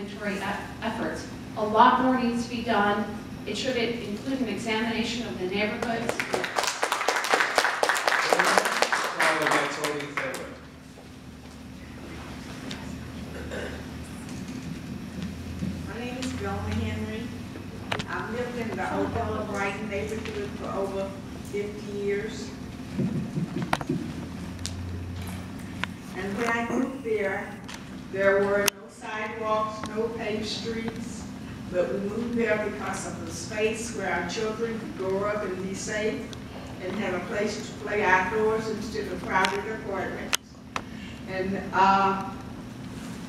inventory efforts. A lot more needs to be done. It should include an examination of the neighborhoods. My name is Velma Henry. I've lived in the Odella Brighton neighborhood for over 50 years. And when I moved there were no sidewalks, no paved streets, but we moved there because of the space where our children could grow up and be safe and have a place to play outdoors instead of crowded apartments. And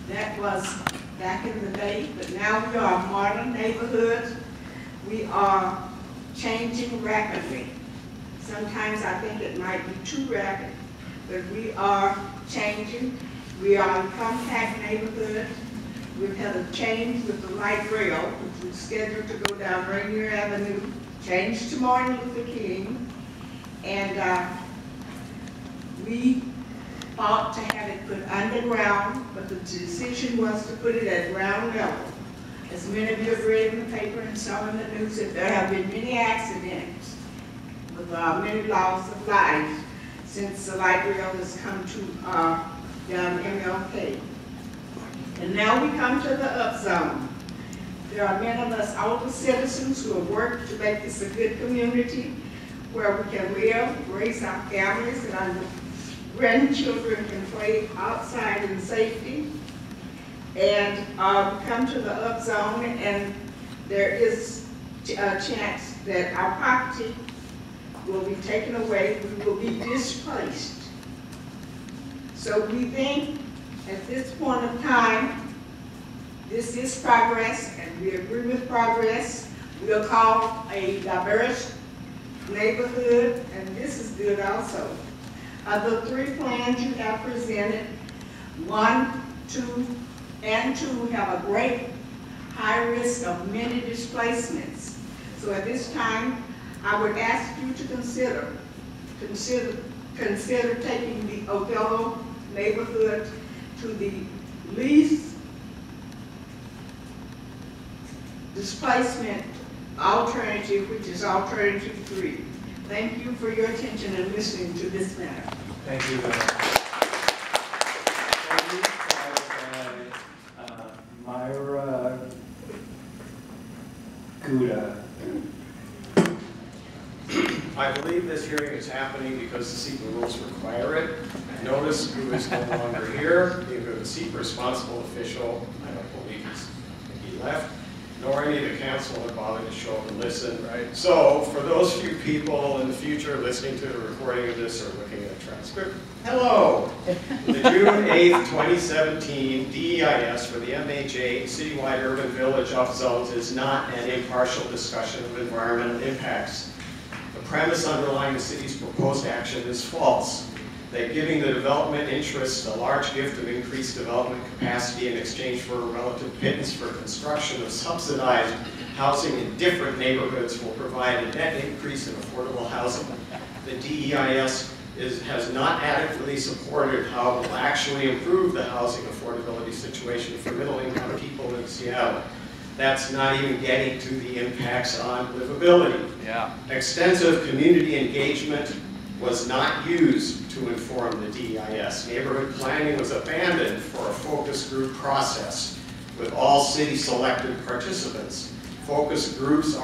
that was back in the day, but now we are a modern neighborhood. We are changing rapidly. Sometimes I think it might be too rapid, but we are changing. We are a compact neighborhood. We've had a change with the light rail, which was scheduled to go down Rainier Avenue, changed to Martin Luther King, and we fought to have it put underground, but the decision was to put it at ground level. As many of you have read in the paper and saw in the news, that there have been many accidents with many loss of life since the light rail has come to down MLK. And now we come to the up zone. There are many of us older citizens who have worked to make this a good community where we can live, raise our families, and our grandchildren can play outside in safety. And we come to the up zone, and there is a chance that our property will be taken away. We will be displaced. So we think at this point of time, this is progress, and we agree with progress. We'll call a diverse neighborhood, and this is good also. Of the three plans you have presented, 1, 2, and 2 have a great high risk of many displacements. So at this time, I would ask you to consider taking the Odella neighborhood to the least displacement alternative, which is alternative 3. Thank you for your attention and listening to this matter. Thank you. Myra Gouda. I believe this hearing is happening because the SEPA rules require it. Notice who is no longer here, either the SEPA responsible official, I don't believe he left, nor any of the council have bothered to show up and listen, right? So for those few people in the future listening to the recording of this or looking at a transcript, hello! The June 8th, 2017 DEIS for the MHA Citywide Urban Village Off Zones is not an impartial discussion of environmental impacts. The premise underlying the city's proposed action is false. That giving the development interests a large gift of increased development capacity in exchange for a relative pittance for construction of subsidized housing in different neighborhoods will provide a net increase in affordable housing. The DEIS has not adequately supported how it will actually improve the housing affordability situation for middle-income people in Seattle. That's not even getting to the impacts on livability. Yeah. Extensive community engagement was not used to inform the DEIS. Neighborhood planning was abandoned for a focus group process with all city-selected participants. Focus groups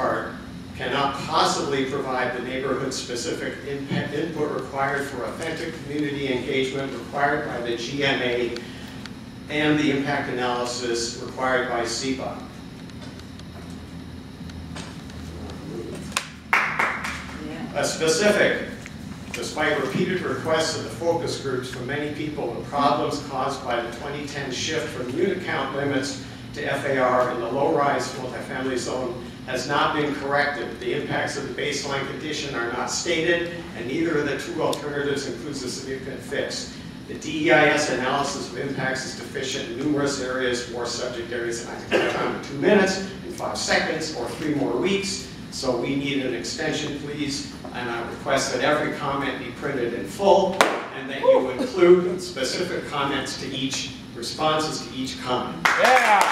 cannot possibly provide the neighborhood-specific input required for authentic community engagement required by the GMA and the impact analysis required by SEPA. Despite repeated requests of the focus groups from many people, the problems caused by the 2010 shift from unit count limits to FAR in the low-rise multifamily zone has not been corrected. The impacts of the baseline condition are not stated, and neither of the two alternatives includes a significant fix. The DEIS analysis of impacts is deficient in numerous areas, more subject areas than I can get on in 2 minutes, in 5 seconds, or 3 more weeks. So we need an extension, please, and I request that every comment be printed in full, and that you include specific comments to each, responses to each comment. Yeah!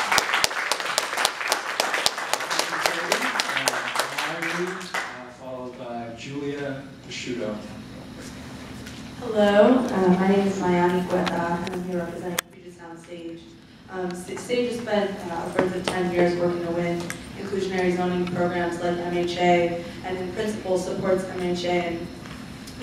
Prosciutto. Hello, my name is Mayani Guetta, and I'm here representing Puget Sound Sage. Sage has spent upwards of 10 years working to win inclusionary zoning programs like MHA, and in principle supports MHA. And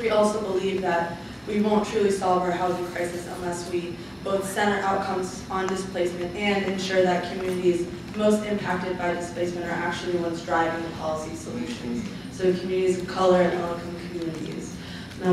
we also believe that we won't truly solve our housing crisis unless we both center outcomes on displacement and ensure that communities most impacted by displacement are actually the ones driving the policy solutions. So communities of color and low-income communities.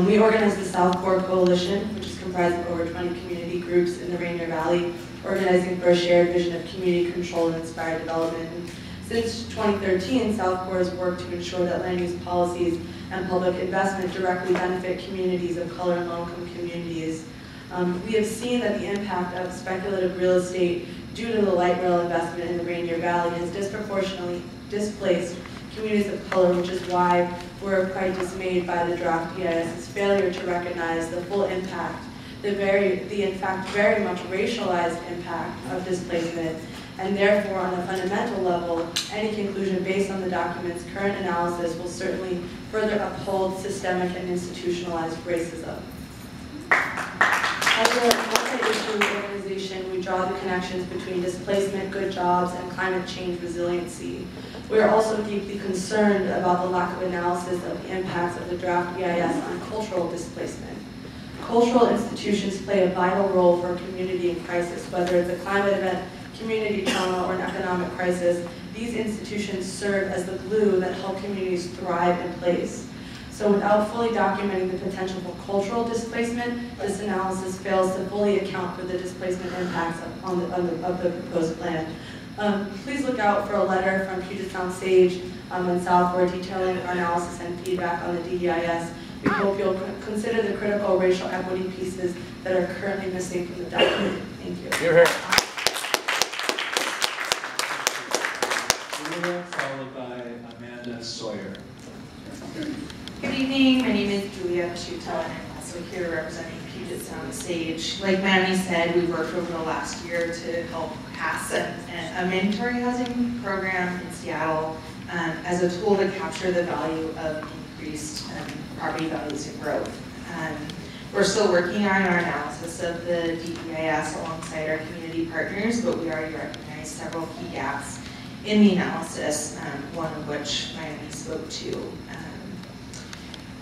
We organize the South Core Coalition, which is comprised of over 20 community groups in the Rainier Valley, organizing for a shared vision of community-controlled and inspired development. And since 2013, South Core has worked to ensure that land use policies and public investment directly benefit communities of color and low-income communities. We have seen that the impact of speculative real estate due to the light rail investment in the Rainier Valley has disproportionately displaced communities of color, which is why we're quite dismayed by the draft DEIS's failure to recognize the full impact, the in fact very much racialized impact of displacement, and therefore on a fundamental level, any conclusion based on the document's current analysis will certainly further uphold systemic and institutionalized racism. As a multi-issue organization, we draw the connections between displacement, good jobs, and climate change resiliency. We are also deeply concerned about the lack of analysis of the impacts of the draft DEIS on cultural displacement. Cultural institutions play a vital role for a community in crisis, whether it's a climate event, community trauma, or an economic crisis. These institutions serve as the glue that help communities thrive in place. So without fully documenting the potential for cultural displacement, this analysis fails to fully account for the displacement impacts of the proposed plan. Please look out for a letter from Puget Sound Sage and South Core detailing our analysis and feedback on the DEIS. We hope you'll consider the critical racial equity pieces that are currently missing from the document. Thank you. You're here. Julia, followed by Amanda Sawyer. Good evening, my name is Julia Prosciutto, and I'm also here representing Puget Sound Sage. Like Manny said, we worked over the last year to help pass a mandatory housing program in Seattle as a tool to capture the value of increased property values and growth. We're still working on our analysis of the DEIS alongside our community partners, but we already recognize several key gaps in the analysis, one of which Miami spoke to.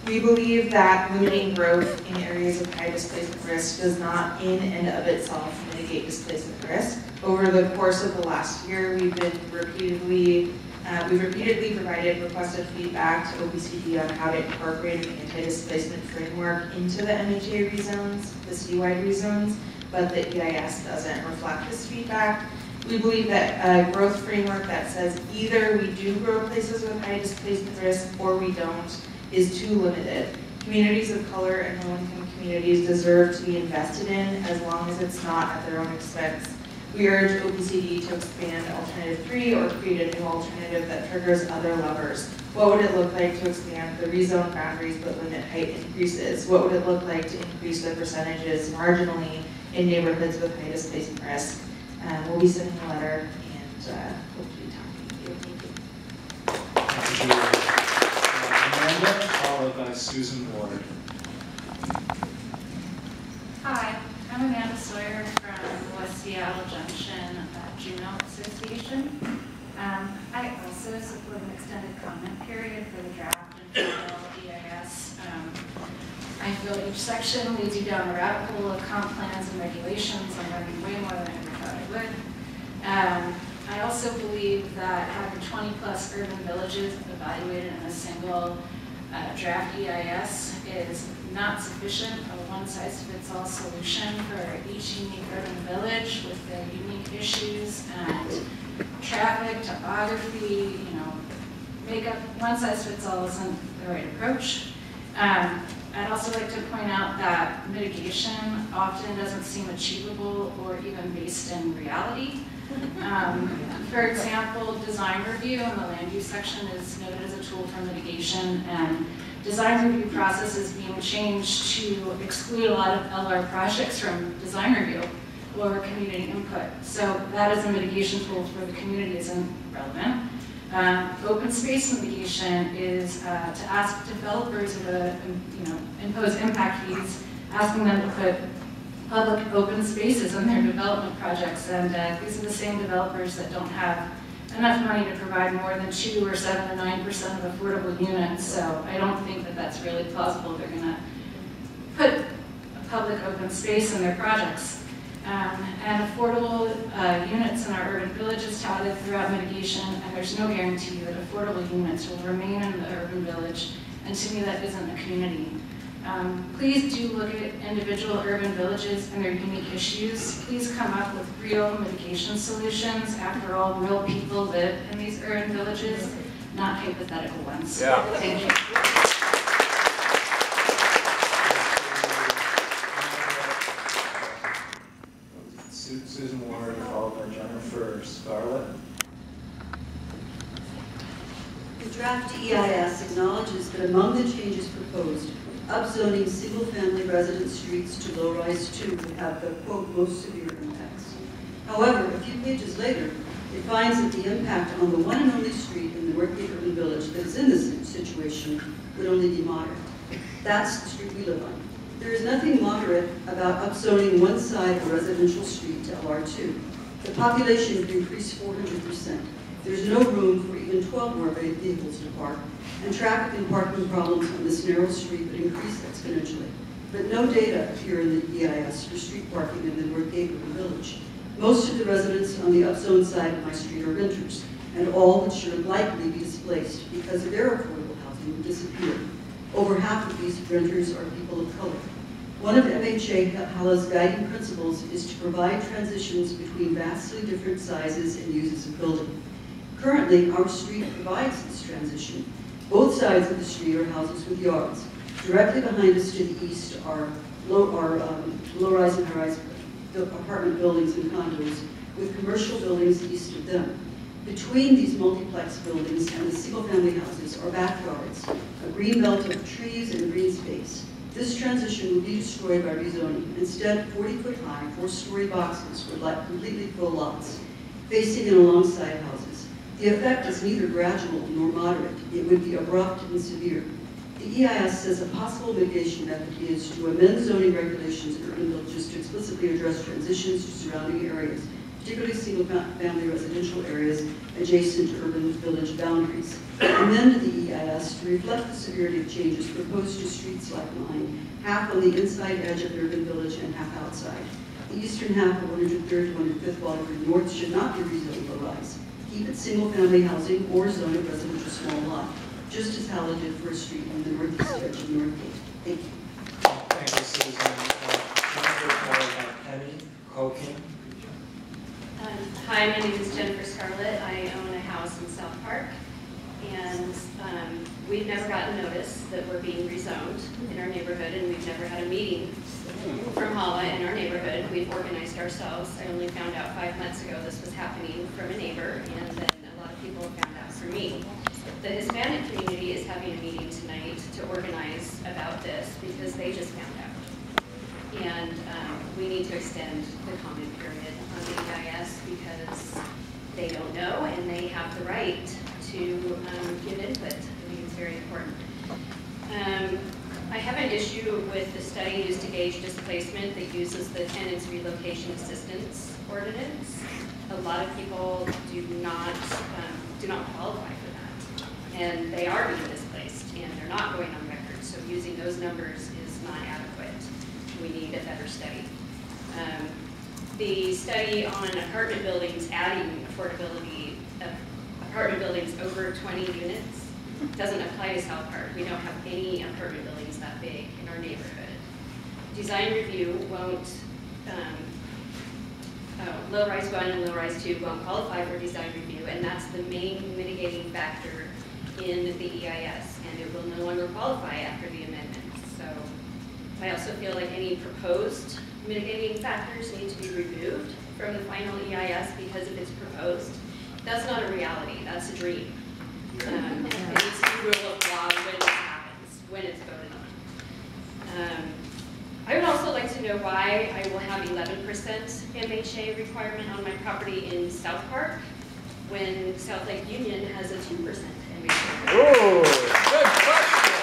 We believe that limiting growth in areas of high displacement risk does not in and of itself mitigate displacement risk. Over the course of the last year, we've repeatedly provided requested feedback to OPCD on how to incorporate an anti-displacement framework into the MHA rezones, the citywide rezones, but the EIS doesn't reflect this feedback. We believe that a growth framework that says either we do grow places with high displacement risk or we don't is too limited. Communities of color and low-income communities deserve to be invested in as long as it's not at their own expense. We urge OPCD to expand Alternative 3 or create a new alternative that triggers other levers. What would it look like to expand the rezone boundaries but limit height increases? What would it look like to increase the percentages marginally in neighborhoods with high displacement risk? We'll be sending a letter and hope to be talking to you. Thank you, Julia. Amanda, followed by Susan Ward. Hi, I'm Amanda Sawyer from West Seattle Junction Juneau Association. I also support an extended comment period for the draft and final DEIS. I feel each section leads you down a rabbit hole of comp plans and regulations. I'm learning way more than I ever thought I would. I also believe that having 20 plus urban villages evaluated in a single draft EIS is not sufficient, a one-size-fits-all solution for each unique urban village with their unique issues and traffic, topography, makeup. One-size-fits-all isn't the right approach. I'd also like to point out that mitigation often doesn't seem achievable or even based in reality. For example, design review in the land use section is noted as a tool for mitigation, and design review process is being changed to exclude a lot of LR projects from design review, lower community input. So that is a mitigation tool for the community isn't relevant. Open space mitigation is to ask developers to impose impact fees, asking them to put public open spaces in their development projects. And these are the same developers that don't have enough money to provide more than 2 or 7 or 9% of affordable units. So I don't think that that's really plausible. They're going to put a public open space in their projects. And affordable units in our urban villages touted throughout mitigation, and there's no guarantee that affordable units will remain in the urban village, and to me that isn't a community. Please do look at individual urban villages and their unique issues. Please come up with real mitigation solutions. After all, real people live in these urban villages, not hypothetical ones. Yeah. Thank you. Susan Ward, followed by Jennifer Scarlett. The draft DEIS acknowledges that among the changes proposed, upzoning single-family residence streets to low-rise 2 would have the, quote, most severe impacts. However, a few pages later, it finds that the impact on the one and only street in the Northgate Urban Village that is in this situation would only be moderate. That's the street we live on. There is nothing moderate about upzoning one side of a residential street to LR2. The population would increase 400%. There's no room for even 12 more vehicles to park, and traffic and parking problems on this narrow street would increase exponentially. But no data appear in the EIS for street parking in the Northgate Urban Village. Most of the residents on the upzone side of my street are renters, and all would should likely be displaced because their affordable housing would disappear. Over half of these renters are people of color. One of MHA HALA's guiding principles is to provide transitions between vastly different sizes and uses of building. Currently, our street provides this transition. Both sides of the street are houses with yards. Directly behind us to the east are low-rise and high-rise apartment buildings and condos, with commercial buildings east of them. Between these multiplex buildings and the single-family houses are backyards, a green belt of trees and green space. This transition would be destroyed by rezoning. Instead, 40-foot-high, 4-story boxes would completely fill lots, facing and alongside houses. The effect is neither gradual nor moderate. It would be abrupt and severe. The EIS says a possible mitigation method is to amend zoning regulations in urban villages to explicitly address transitions to surrounding areas, particularly single-family residential areas adjacent to urban village boundaries. Amend the EIS to reflect the severity of changes proposed to streets like mine, half on the inside edge of the urban village and half outside. The eastern half of 103rd to 105th Waterford North should not be rezoned low-rise. Keep it single-family housing or zone a residential small lot, just as HALA did for a street on the northeast edge of Northgate. Thank you. Thank you, Susan. Jennifer, followed by Penny Hoking. Hi, my name is Jennifer Scarlett. I own a house in South Park, and we've never gotten notice that we're being rezoned in our neighborhood, and we've never had a meeting from HALA in our neighborhood. We've organized ourselves. I only found out 5 months ago this was happening from a neighbor, and then a lot of people found out from me. The Hispanic community is having a meeting tonight to organize about this because they just found out. And we need to extend the comment period on the EIS because they don't know and they have the right to give input. I think it's very important. I have an issue with the study used to gauge displacement that uses the Tenants Relocation Assistance Ordinance. A lot of people do not qualify for that, and they are being displaced, and they're not going on record. So using those numbers is not adequate. We need a better study. The study on apartment buildings adding affordability of apartment buildings over 20 units doesn't apply to South Park. We don't have any apartment buildings that big in our neighborhood. Design review won't, low-rise 1 and low-rise 2 won't qualify for design review, and that's the main mitigating factor in the EIS, and it will no longer qualify after the amendment. So I also feel like any proposed mitigating factors need to be removed from the final EIS because if it's proposed, that's not a reality, that's a dream. It needs to be rule of law when it happens, when it's voted on. I would also like to know why I will have 11% MHA requirement on my property in South Park when South Lake Union has a 2% MHA? Oh, good question.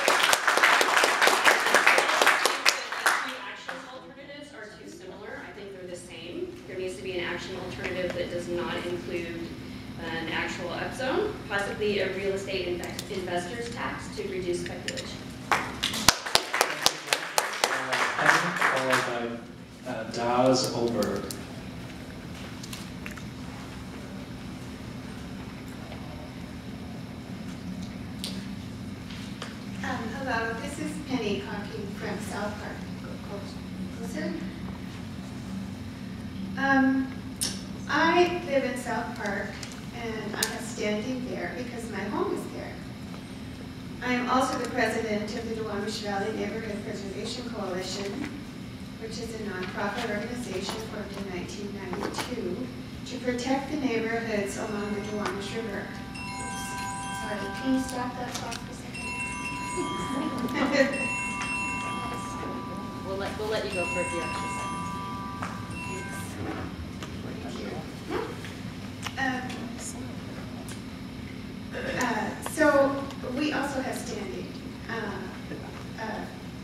The two action alternatives are too similar. I think they're the same. There needs to be an action alternative that does not include an actual upzone, possibly a real estate investor's tax to reduce speculation. Followed by DEIS Oberg. Hello, this is Penny talking from South Park. Closer. I live in South Park, and I am standing there because my home is there. I am also the president of the Duwamish Valley Neighborhood Preservation Coalition, which is a nonprofit organization formed in 1992 to protect the neighborhoods along the Duwamish River. Oops, sorry, can you stop that clock for a second? We'll let you go for a few extra seconds. So we also have standing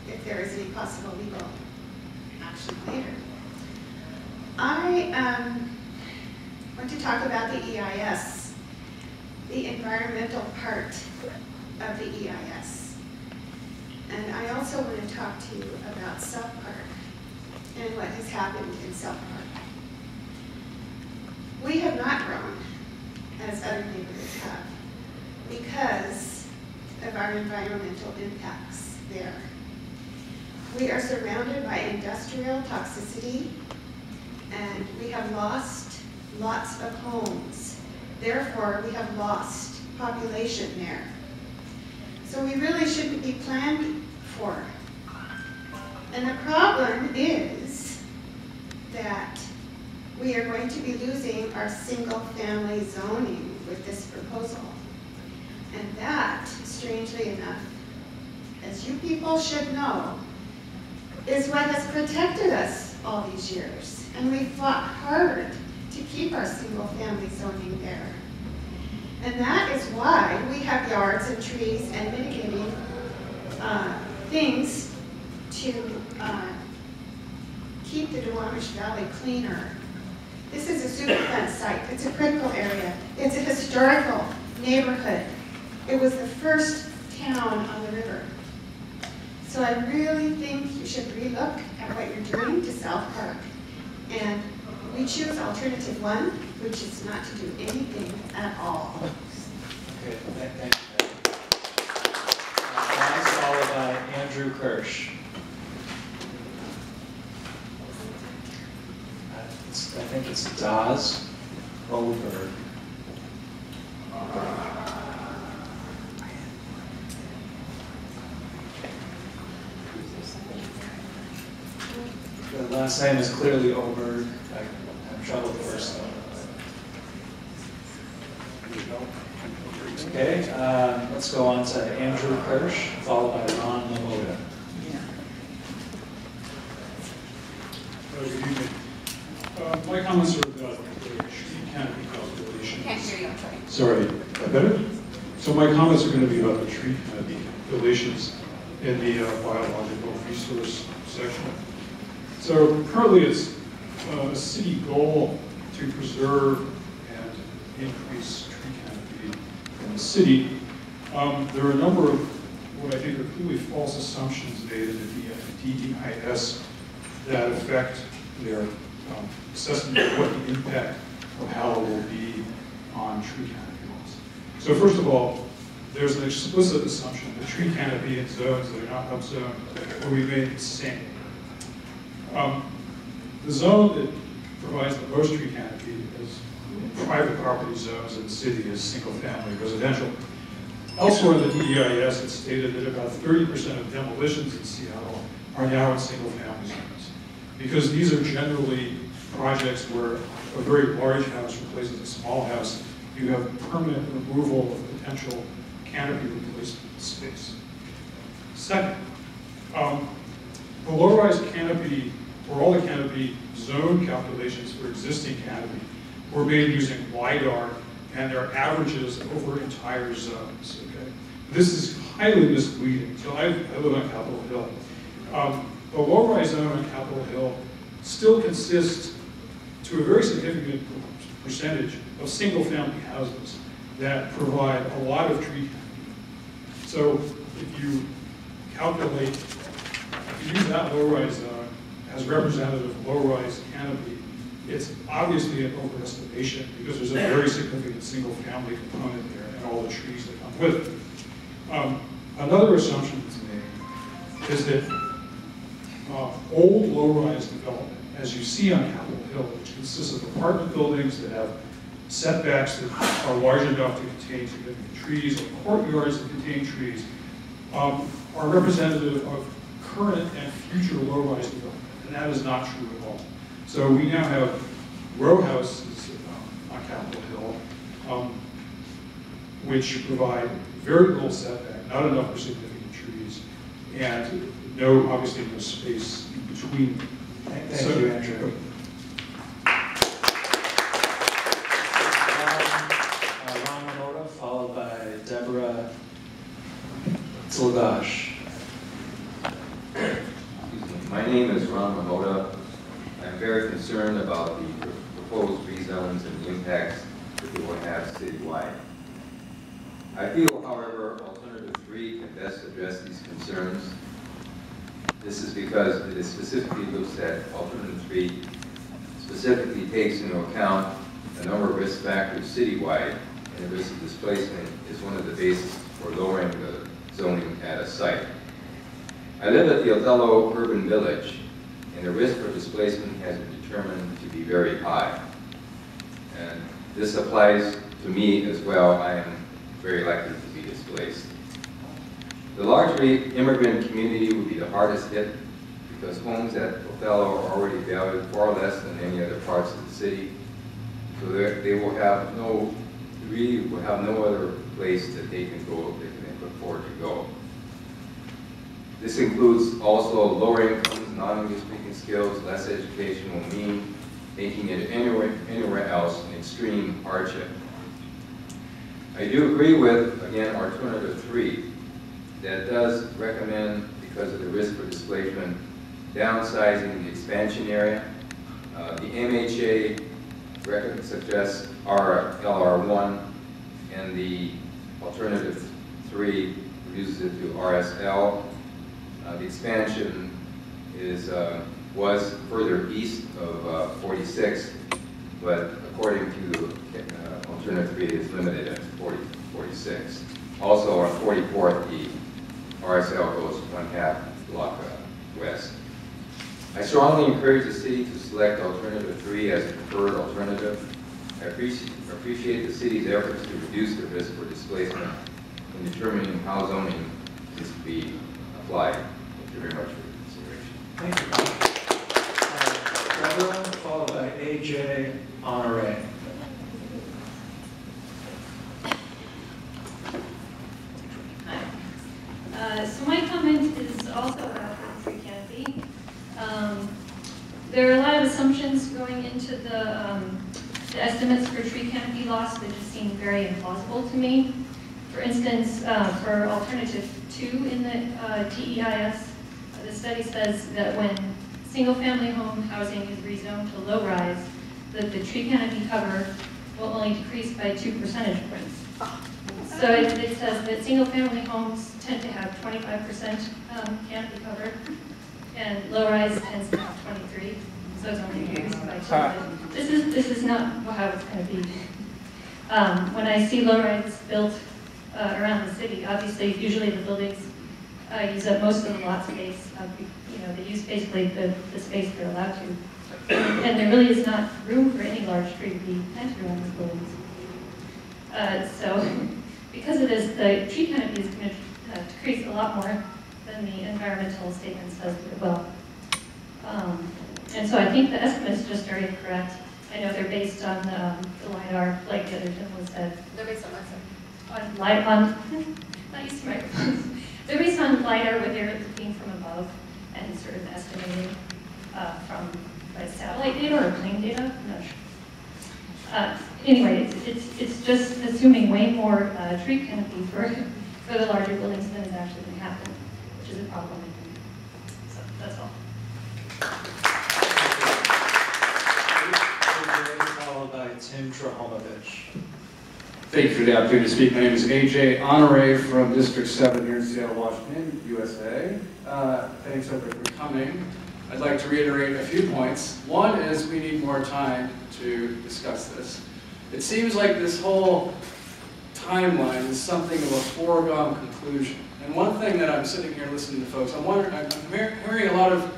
if there is any possible legal action later. I want to talk about the EIS, the environmental part of the EIS. And I also want to talk to you about South Park and what has happened in South Park. We have not grown as other neighborhoods have because of our environmental impacts there. We are surrounded by industrial toxicity, and we have lost lots of homes. Therefore, we have lost population there. So we really shouldn't be planned for. And the problem is that we are going to be losing our single-family zoning with this proposal. And that, strangely enough, as you people should know, is what has protected us all these years. And we fought hard to keep our single-family zoning there. And that is why we have yards and trees and mitigating things to keep the Duwamish Valley cleaner. This is a Superfund site. It's a critical area. It's a historical neighborhood. It was the first town on the river. So I really think you should relook at what you're doing to South Park. And we choose alternative 1, which is not to do anything at all. Okay, thank you. That's followed by Andrew Kirsch. I think it's DEIS Oberg. The last name is clearly Oberg. I have trouble with the first name. Okay, let's go on to Andrew Kirsch, followed by Ron Lamoda. Good evening. My comments are about the tree canopy calculations. Can't hear you, I'm sorry. Sorry, better? So my comments are going to be about the tree canopy calculations in the biological resource section. So currently it's a city goal to preserve and increase tree canopy in the city. There are a number of what I think are clearly false assumptions made in the DEIS that affect their assessment of what the impact of how it will be on tree canopy loss. So first of all, there's an explicit assumption that tree canopy in zones that are not upzoned will remain the same. The zone that provides the most tree canopy is private property zones in the city is single-family residential. Elsewhere in the DEIS, it's stated that about 30% of demolitions in Seattle are now in single-family zones, because these are generally projects where a very large house replaces a small house. You have permanent removal of potential canopy replacement space. Second, the low-rise canopy, or all the canopy zone calculations for existing canopy were made using LiDAR and there are averages over entire zones. Okay? This is highly misleading. So I live on Capitol Hill. The low-rise zone on Capitol Hill still consists, to a very significant percentage, of single-family houses that provide a lot of tree canopy. So if you calculate, if you use that low-rise zone as representative low-rise canopy, it's obviously an overestimation because there's a very significant single-family component there and all the trees that come with it. Another assumption that's made is that old low-rise development, as you see on Capitol Hill, which consists of apartment buildings that have setbacks that are large enough to contain significant trees, or courtyards that contain trees, are representative of current and future low-rise development, and that is not true at all. So we now have row houses on Capitol Hill, which provide very little setback, not enough for significant trees, and obviously no space in between. Thank you, Andrew. Ron Mamoda, followed by Deborah Tzilgash. My name is Ron Mamoda. I'm very concerned about the proposed rezones and the impacts that they will have citywide. I feel, however, Alternative 3 can best address these concerns. This is because it specifically looks at Alternative 3, specifically takes into account a number of risk factors citywide, and the risk of displacement is one of the bases for lowering the zoning at a site. I live at the Othello Urban Village, and the risk for displacement has been determined to be very high. And this applies to me as well. I am very likely to be displaced. The largely immigrant community would be the hardest hit because homes at Othello are already valued far less than any other parts of the city. So they will have no other place that they can go, they can afford to go. This includes also lower incomes, non-English speaking skills, less education will mean making it anywhere else an extreme hardship. I do agree with, again, Alternative 3, that does recommend, because of the risk for displacement, downsizing the expansion area. The MHA suggests LR1, and the Alternative 3 reduces it to RSL. The expansion was further east of 46, but according to Alternative 3, it is limited at 46. Also on 44th, the RSL goes 1/2 block west. I strongly encourage the city to select Alternative 3 as a preferred alternative. I appreciate the city's efforts to reduce the risk for displacement in determining how zoning is to be applied. Thank you very much for your consideration. Thank you. Deborah, followed by AJ Honore. So my comment is also about the tree canopy. There are a lot of assumptions going into the estimates for tree canopy loss that just seem very implausible to me. For instance, for Alternative 2 in the DEIS, the study says that when single-family home housing is rezoned to low-rise, that the tree canopy cover will only decrease by 2 percentage points. So it says that single-family homes tend to have 25% canopy cover, and low-rise tends to have 23, so it's only increased by 2. This is not how it's going to be. When I see low-rise built around the city, obviously, usually the buildings use up most of the lot space. They use basically the space they're allowed to, and there really is not room for any large tree to be planted around these buildings. So, because of this, the tree canopy is going to decrease a lot more than the environmental statement says it will. And so I think the estimates just are incorrect. I know they're based on the LiDAR, like the other gentleman said. They're based on not used to microphones. They're based on LiDAR, where they're looking from above and sort of estimating from satellite data or plane data. I'm not sure. Anyway, it's just assuming way more tree canopy for the larger buildings than is actually going to happen, which is a problem. So that's all. Followed by Tim Trahomovich. Thank you for the opportunity to speak. My name is AJ Honore from District 7 here in Seattle, Washington, USA. Thanks everybody for coming. I'd like to reiterate a few points. One is we need more time to discuss this. It seems like this whole timeline is something of a foregone conclusion. And one thing that I'm sitting here listening to folks, I'm hearing a lot of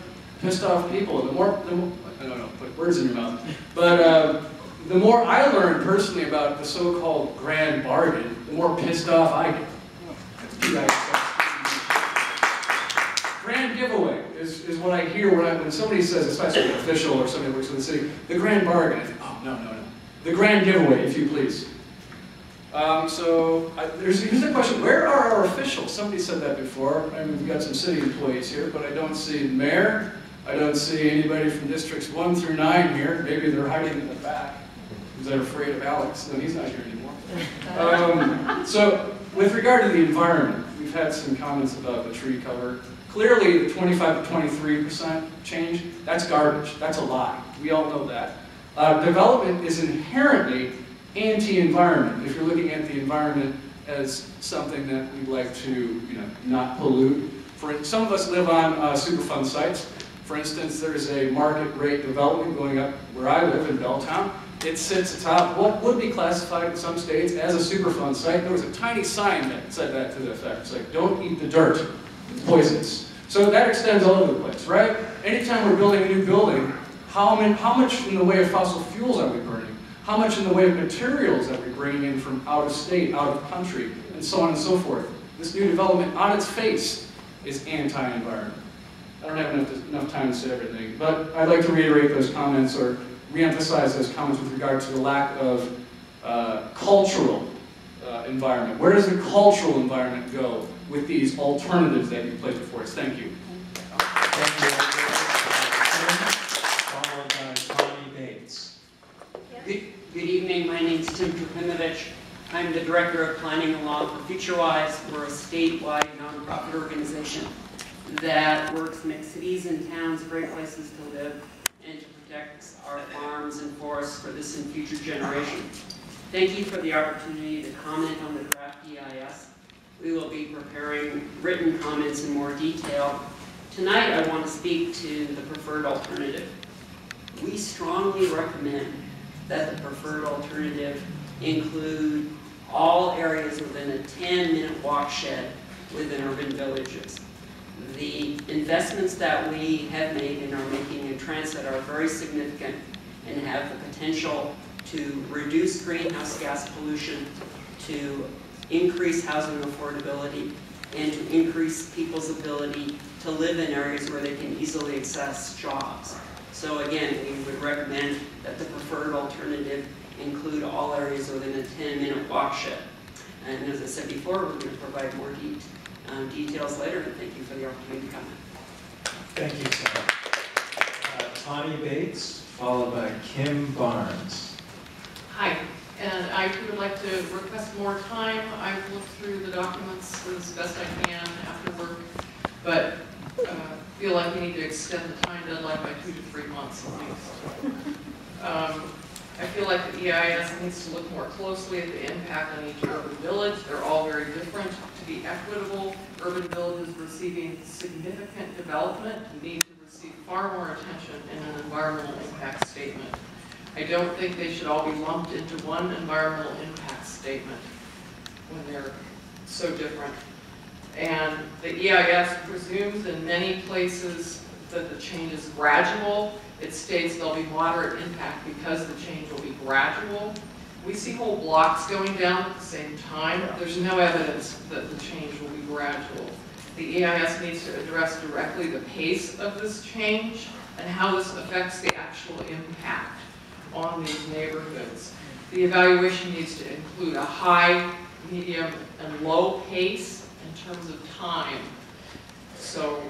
pissed off people. I don't know, put words in your mouth. But the more I learn personally about the so-called grand bargain, the more pissed off I get. Grand giveaway is what I hear when somebody says, especially an official or somebody who works in the city, the grand bargain. I think, oh, no. The grand giveaway, if you please. Here's the question, where are our officials? Somebody said that before. I mean, we've got some city employees here, but I don't see the mayor. I don't see anybody from districts 1 through 9 here. Maybe they're hiding in the back because they're afraid of Alex. No, he's not here anymore. So with regard to the environment, we've had some comments about the tree cover. Clearly, the 25 to 23% change, that's garbage. That's a lie. We all know that. Development is inherently anti-environment. If you're looking at the environment as something that we'd like to, not pollute. Some of us live on Superfund sites. For instance, there's a market rate development going up where I live in Belltown. It sits atop what would be classified in some states as a Superfund site. There was a tiny sign that said that to the effect. It's like, don't eat the dirt, it's poisonous. So that extends all over the place, right? Anytime we're building a new building, how much in the way of fossil fuels are we burning? How much in the way of materials are we bringing in from out of state, out of country, and so on and so forth? This new development on its face is anti-environment. I don't have enough time to say everything, but I'd like to reiterate those comments or reemphasize those comments with regard to the lack of cultural environment. Where does the cultural environment go with these alternatives that you've placed before us? Thank you. Thank you. Followed by Tommy Bates. Good evening, my name is Tim Trapinovich. I'm the Director of Planning and Law for FutureWise. We're a statewide nonprofit organization that works to make cities and towns great places to live and to protect our farms and forests for this and future generations. Thank you for the opportunity to comment on the draft DEIS. We will be preparing written comments in more detail. Tonight I want to speak to the preferred alternative. We strongly recommend that the preferred alternative include all areas within a 10-minute walk shed within urban villages. The investments that we have made and are making in transit are very significant and have the potential to reduce greenhouse gas pollution, to increase housing affordability, and to increase people's ability to live in areas where they can easily access jobs. So again, we would recommend that the preferred alternative include all areas within a 10-minute walk shed. And as I said before, we're going to provide more details later, and thank you for the opportunity to comment. Thank you, Tim. Tommy Bates, followed by Kim Barnes. Hi, and I would like to request more time. I've looked through the documents as best I can after work, but feel like we need to extend the time deadline by 2 to 3 months at least. I feel like the EIS needs to look more closely at the impact on each urban village. They're all very different. To be equitable, urban villages receiving significant development need to receive far more attention in an environmental impact statement. I don't think they should all be lumped into one environmental impact statement when they're so different. And the EIS presumes in many places that the change is gradual. It states there'll be moderate impact because the change will be gradual. We see whole blocks going down at the same time. There's no evidence that the change will be gradual. The EIS needs to address directly the pace of this change and how this affects the actual impact on these neighborhoods. The evaluation needs to include a high, medium, and low pace in terms of time. So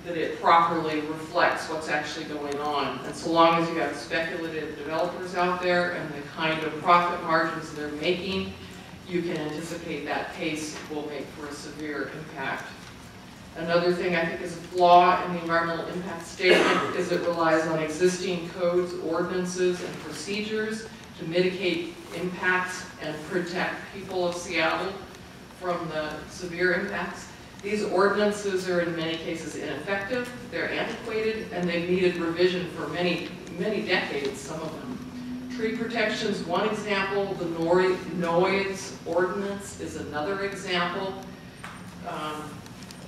that it properly reflects what's actually going on. And so long as you have speculative developers out there and the kind of profit margins they're making, you can anticipate that pace will make for a severe impact. Another thing I think is a flaw in the environmental impact statement is it relies on existing codes, ordinances, and procedures to mitigate impacts and protect people of Seattle from the severe impacts. These ordinances are in many cases ineffective, they're antiquated, and they've needed revision for many, many decades, some of them. Tree protection is one example, the noise ordinance is another example.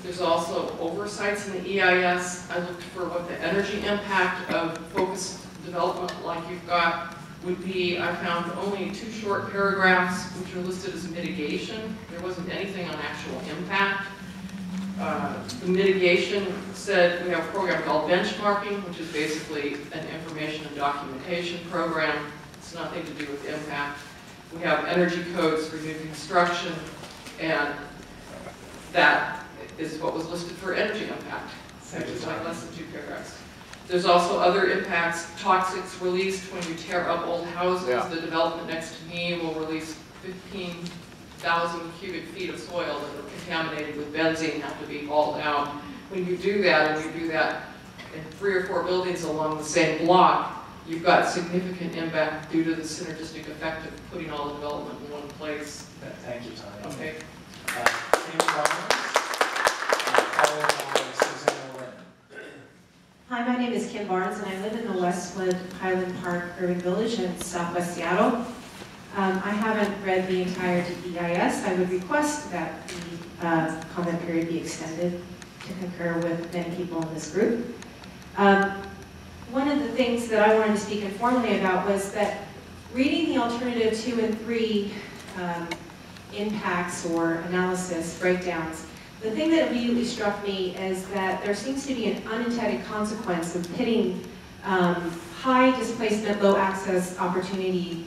There's also oversights in the EIS. I looked for what the energy impact of focused development like you've got would be. I found only 2 short paragraphs which are listed as mitigation. There wasn't anything on actual impact. The mitigation said we have a program called benchmarking, which is basically an information and documentation program. It's nothing to do with impact. We have energy codes for new construction, and that is what was listed for energy impact, which is like less than 2 paragraphs. There's also other impacts, toxics released when you tear up old houses. Yeah. The development next to me will release 15,000 cubic feet of soil that are contaminated with benzene, have to be hauled out. When you do that, and you do that in 3 or 4 buildings along the same block, you've got significant impact due to the synergistic effect of putting all the development in one place. Thank you, Tanya. Okay. Hi, my name is Kim Barnes, and I live in the Westwood Highland Park Urban Village in Southwest Seattle. I haven't read the entire DEIS. I would request that the comment period be extended to concur with many people in this group. One of the things that I wanted to speak informally about was that reading the alternative 2 and 3 impacts or analysis breakdowns, the thing that immediately struck me is that there seems to be an unintended consequence of pitting high displacement, low access opportunity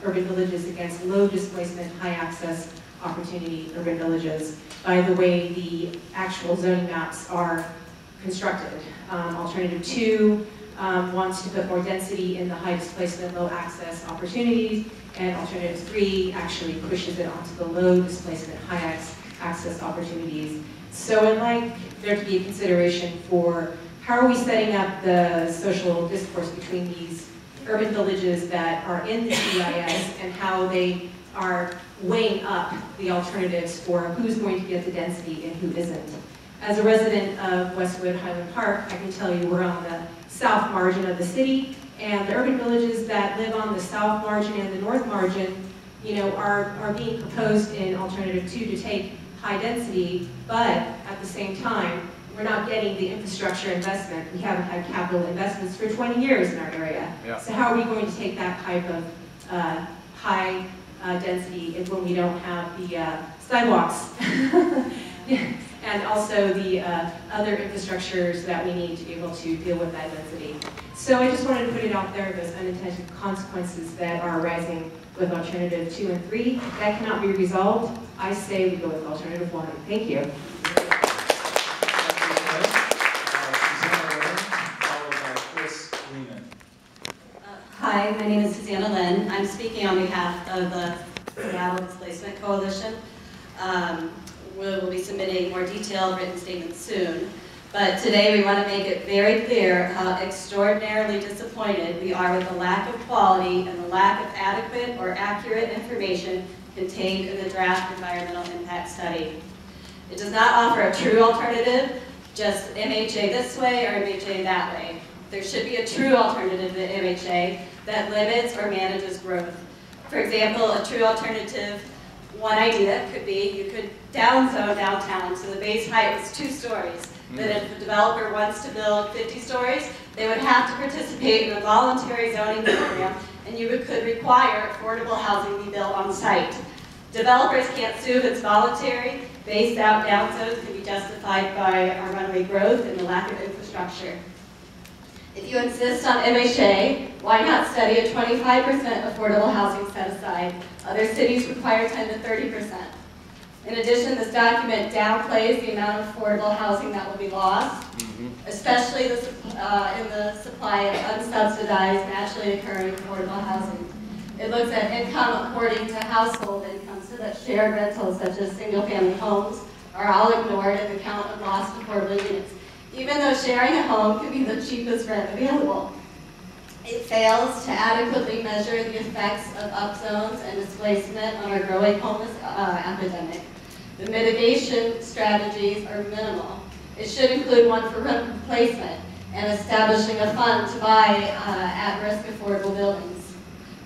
urban villages against low displacement, high access opportunity urban villages by the way the actual zoning maps are constructed. Alternative 2 wants to put more density in the high displacement, low access opportunities, and alternative 3 actually pushes it onto the low displacement, high access opportunities. So I'd like there to be a consideration for how are we setting up the social discourse between these urban villages that are in the DEIS and how they are weighing up the alternatives for who's going to get the density and who isn't. As a resident of Westwood Highland Park, I can tell you we're on the south margin of the city, and the urban villages that live on the south margin and the north margin, you know, are being proposed in alternative 2 to take high density, but at the same time, we're not getting the infrastructure investment. We haven't had capital investments for 20 years in our area. Yeah. So how are we going to take that type of high density when we don't have the sidewalks and also the other infrastructures that we need to be able to deal with that density? So I just wanted to put it out there, those unintended consequences that are arising with alternative 2 and 3. If that cannot be resolved, I say we go with alternative 1. Thank you. Hi, my name is Susanna Lynn. I'm speaking on behalf of the Seattle Displacement Coalition. We will be submitting more detailed written statements soon. But today we want to make it very clear how extraordinarily disappointed we are with the lack of quality and the lack of adequate or accurate information contained in the draft environmental impact study. It does not offer a true alternative, just MHA this way or MHA that way. There should be a true alternative to MHA that limits or manages growth. For example, a true alternative, one idea could be you could downzone downtown so the base height was 2 stories. But if a developer wants to build 50 stories, they would have to participate in a voluntary zoning program, and you could require affordable housing be built on site. Developers can't sue if it's voluntary. Based out downzones can be justified by our runaway growth and the lack of infrastructure. If you insist on MHA, why not study a 25% affordable housing set aside? Other cities require 10 to 30%. In addition, this document downplays the amount of affordable housing that will be lost, especially in the supply of unsubsidized, naturally occurring affordable housing. It looks at income according to household income, so that shared rentals such as single-family homes are all ignored in the count of lost affordable units, even though sharing a home can be the cheapest rent available. It fails to adequately measure the effects of upzones and displacement on our growing homeless epidemic. The mitigation strategies are minimal. It should include one for rent replacement and establishing a fund to buy at-risk affordable buildings.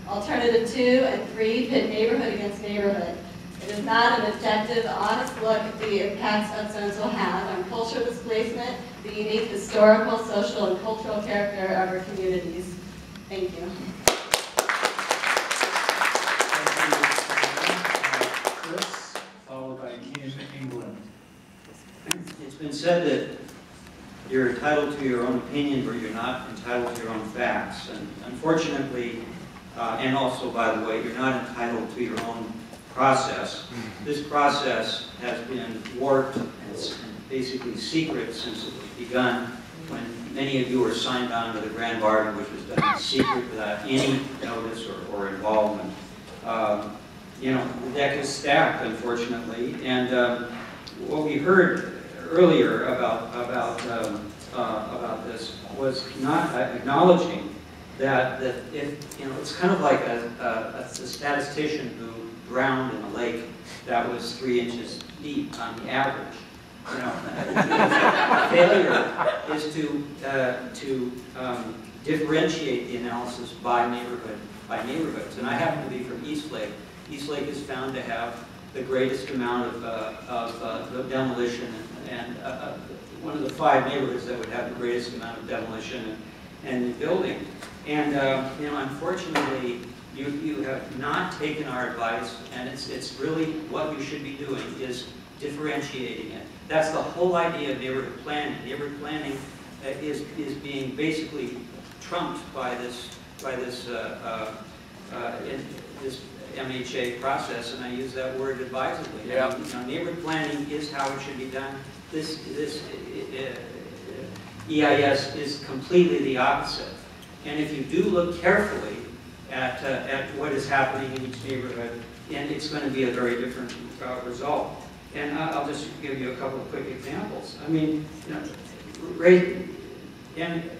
Alternative 2 and 3 pit neighborhood against neighborhood. It is not an objective, honest look at the impacts upzones will have on cultural displacement, the unique historical, social, and cultural character of our communities. Thank you. Chris, followed by Kim England. It's been said that you're entitled to your own opinion, but you're not entitled to your own facts. And unfortunately, and also, by the way, you're not entitled to your own process. This process has been warped and basically secret since it was begun, when many of you were signed on to the grand bargain, which was done in secret without any notice or involvement. You know, the deck is stacked, unfortunately, and what we heard earlier about this was not acknowledging that if, you know, it's kind of like a statistician who drowned in a lake that was 3 inches deep on the average. You know, failure is to differentiate the analysis by neighborhoods. And I happen to be from Eastlake. Eastlake is found to have the greatest amount of demolition and one of the 5 neighborhoods that would have the greatest amount of demolition and building. And you know, unfortunately, you have not taken our advice, and it's really what you should be doing is differentiating it. That's the whole idea of neighborhood planning. Neighborhood planning is being basically trumped by this MHA process, and I use that word advisedly. Yeah. I mean, you know, neighborhood planning is how it should be done. This EIS is completely the opposite. And if you do look carefully at what is happening in each neighborhood, and it's going to be a very different result. And I'll just give you a couple of quick examples. I mean, you know, and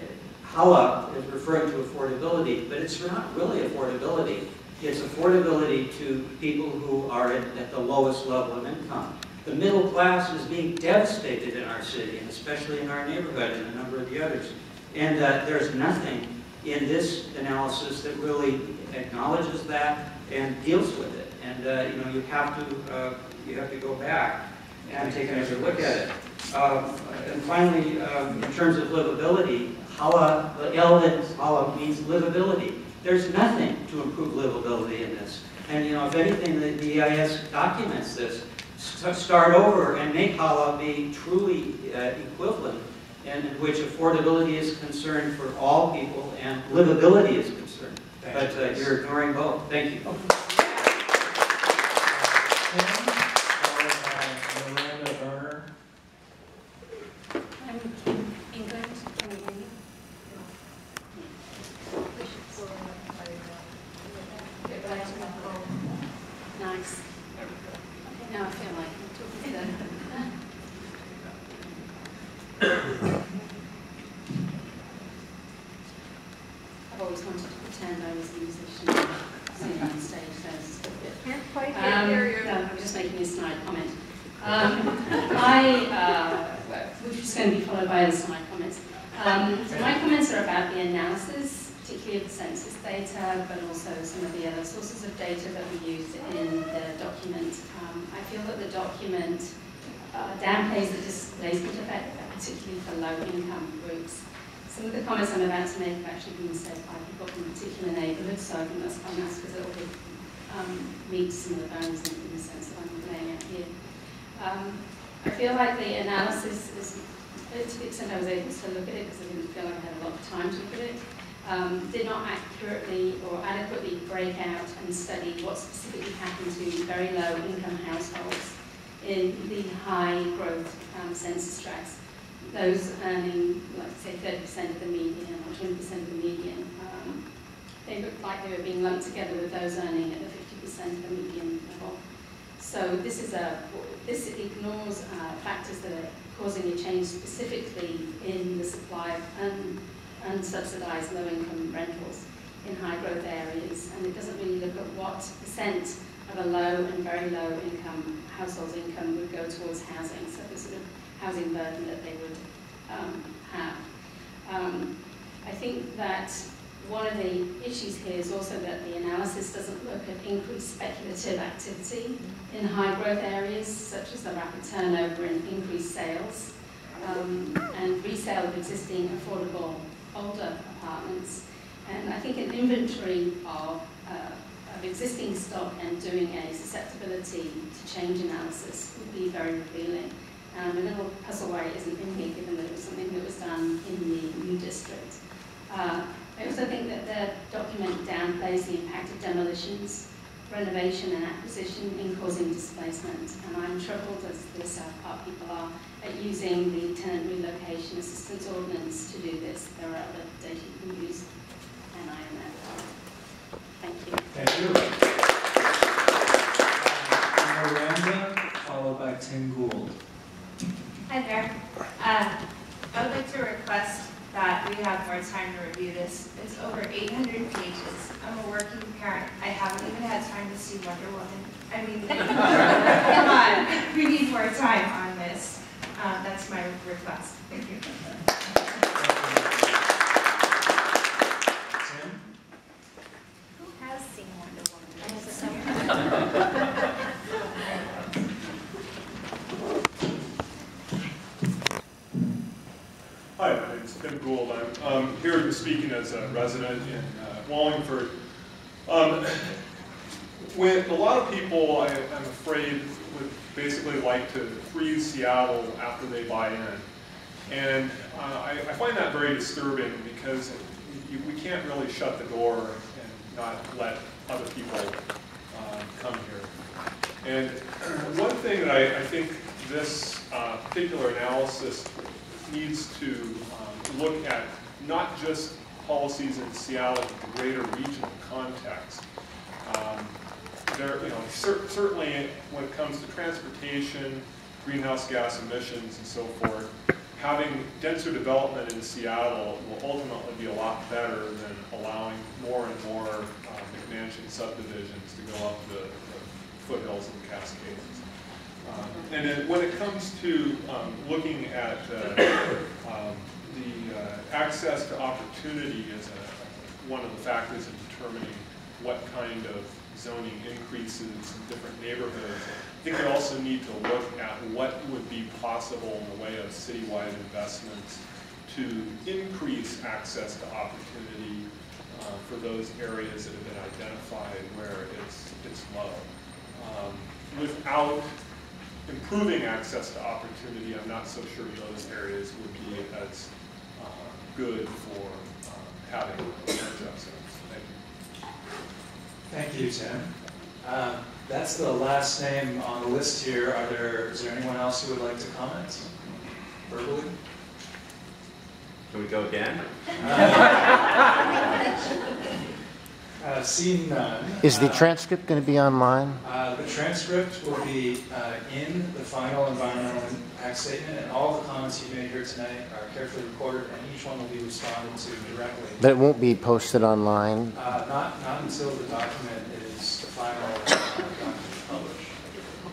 HALA is referring to affordability, but it's not really affordability. It's affordability to people who are at the lowest level of income. The middle class is being devastated in our city, and especially in our neighborhood and a number of the others. And there's nothing in this analysis that really acknowledges that and deals with it. And you know, you have to go back and take another look at it. And finally, in terms of livability, HALA, the L in HALA means livability. There's nothing to improve livability in this. And you know, if anything, the EIS documents this. Start over and make HALA be truly equivalent, and in which affordability is concerned for all people and livability is concerned. But you're ignoring both. Thank you. I'm Kim England. Can you hear me? Nice. Okay, now I feel like I'm talking to I've always wanted to pretend I was a musician singing on stage, so it's a bit. Can't quite hear you. No, I'm just making a snide comment. Which is going to be followed by other snide comments. So my comments are about the analysis, particularly of the census data, but also some of the other sources of data that we use in the document. I feel that the document downplays the displacement effect, particularly for low-income groups. Some of the comments I'm about to make have actually been said by people from particular neighbourhoods, so I think that's quite nice because it will meet some of the bones in the sense that I'm laying out here. I feel like the analysis is, to the extent I was able to look at it, because I didn't feel like I had a lot of time to look at it, did not accurately or adequately break out and study what specifically happened to very low income households in the high growth census tracts. Those earning, like say, 30% of the median or 20% of the median, they look like they were being lumped together with those earning at the 50% of the median level. So this ignores factors that are causing a change specifically in the supply of unsubsidized low-income rentals in high-growth areas, and it doesn't really look at what percent of a low and very low-income household's income would go towards housing, so the sort of housing burden that they would have. I think that one of the issues here is also that the analysis doesn't look at increased speculative activity in high-growth areas, such as the rapid turnover and increased sales, and resale of existing affordable older apartments. And I think an inventory of existing stock and doing a susceptibility to change analysis would be very revealing. A little puzzle why it isn't in here, given that it was something that was done in the new district. I also think that the document downplays the impact of demolitions, renovation and acquisition in causing displacement. And I'm troubled, as the South Park people are, at using the tenant relocation assistance ordinance to do this. There are other data you can use, and I am at. Thank you. Thank you. Miranda, followed by Tim Gould. Hi there. I would like to request that we have more time to review this. It's over 800 pages. I'm a working parent. I haven't even had time to see Wonder Woman. I mean, come on. We need more time on this. That's my request. Thank you. Who has seen Wonder Woman? Hi, my name is Tim Gould. I'm here speaking as a resident in Wallingford. When a lot of people, I'm afraid, would basically like to freeze Seattle after they buy in. And I find that very disturbing because we can't really shut the door and not let other people come here. And one thing that I think this particular analysis needs to look at not just policies in Seattle, but the greater regional context. Certainly when it comes to transportation, greenhouse gas emissions, and so forth, having denser development in Seattle will ultimately be a lot better than allowing more and more McMansion subdivisions to go up the foothills of the Cascades. And then when it comes to looking at the access to opportunity as one of the factors in determining what kind of zoning increases in different neighborhoods, I think we also need to look at what would be possible in the way of citywide investments to increase access to opportunity for those areas that have been identified where it's low. Without improving access to opportunity, I'm not so sure those areas would be as good for having zones. Thank you. Thank you, Tim. That's the last name on the list here. Is there anyone else who would like to comment verbally? Can we go again? Seeing none. Is the transcript going to be online? The transcript will be in the final environmental impact statement, and all the comments you made here tonight are carefully recorded, and each one will be responded to directly. But it won't be posted online? Not until the document is the final document published.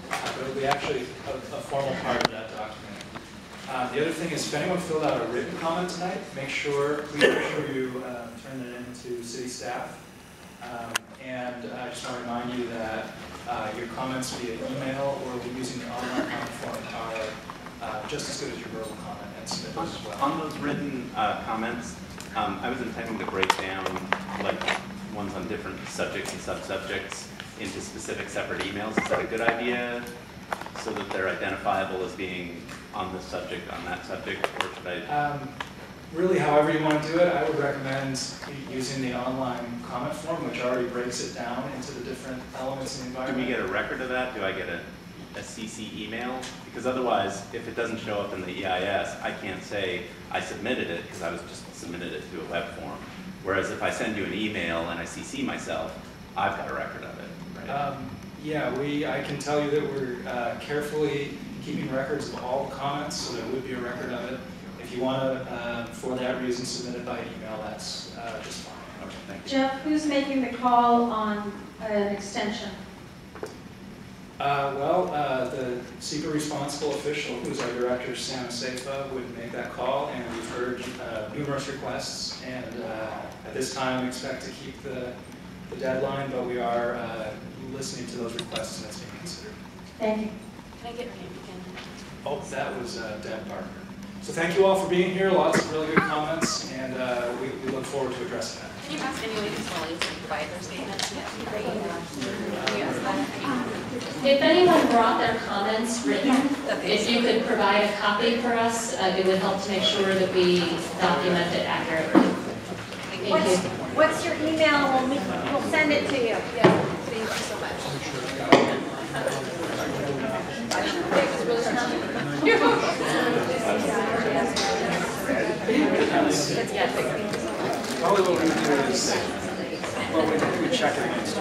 But it will be actually a formal part of that document. The other thing is, if anyone filled out a written comment tonight, please make sure you turn it in to city staff. And I just want to remind you that your comments via email or using the online comment form are just as good as your verbal comment, and submit those as well. On those written comments, I was intending to break down like ones on different subjects and sub-subjects into specific separate emails. Is that a good idea? So that they're identifiable as being on this subject, on that subject, or should I? Really, however you want to do it, I would recommend using the online comment form, which already breaks it down into the different elements in the environment. Do we get a record of that? Do I get a a CC email, because otherwise, if it doesn't show up in the EIS, I can't say I submitted it because I was just submitted it through a web form. Whereas if I send you an email and I CC myself, I've got a record of it, right? Yeah, I can tell you that we're carefully keeping records of all comments, so there would be a record of it. If you want to, for that reason, submit it by email, that's just fine. Okay, thank you. Jeff, who's making the call on an extension? The secret responsible official, who's our director, Sam Seifa, would make that call, and we've heard numerous requests, and at this time we expect to keep the deadline, but we are listening to those requests and it's being considered. Thank you. Can I get your name again? Oh, that was Deb Parker. So thank you all for being here, lots of really good comments, and we look forward to addressing that. Can you ask anyone who's willing to provide their statements? If anyone brought their comments written, if you could provide a copy for us, it would help to make sure that we document it accurately. Thank you. What's your email? We'll send it to you. Yeah, thank you so much. Probably what we do is, well, we check it against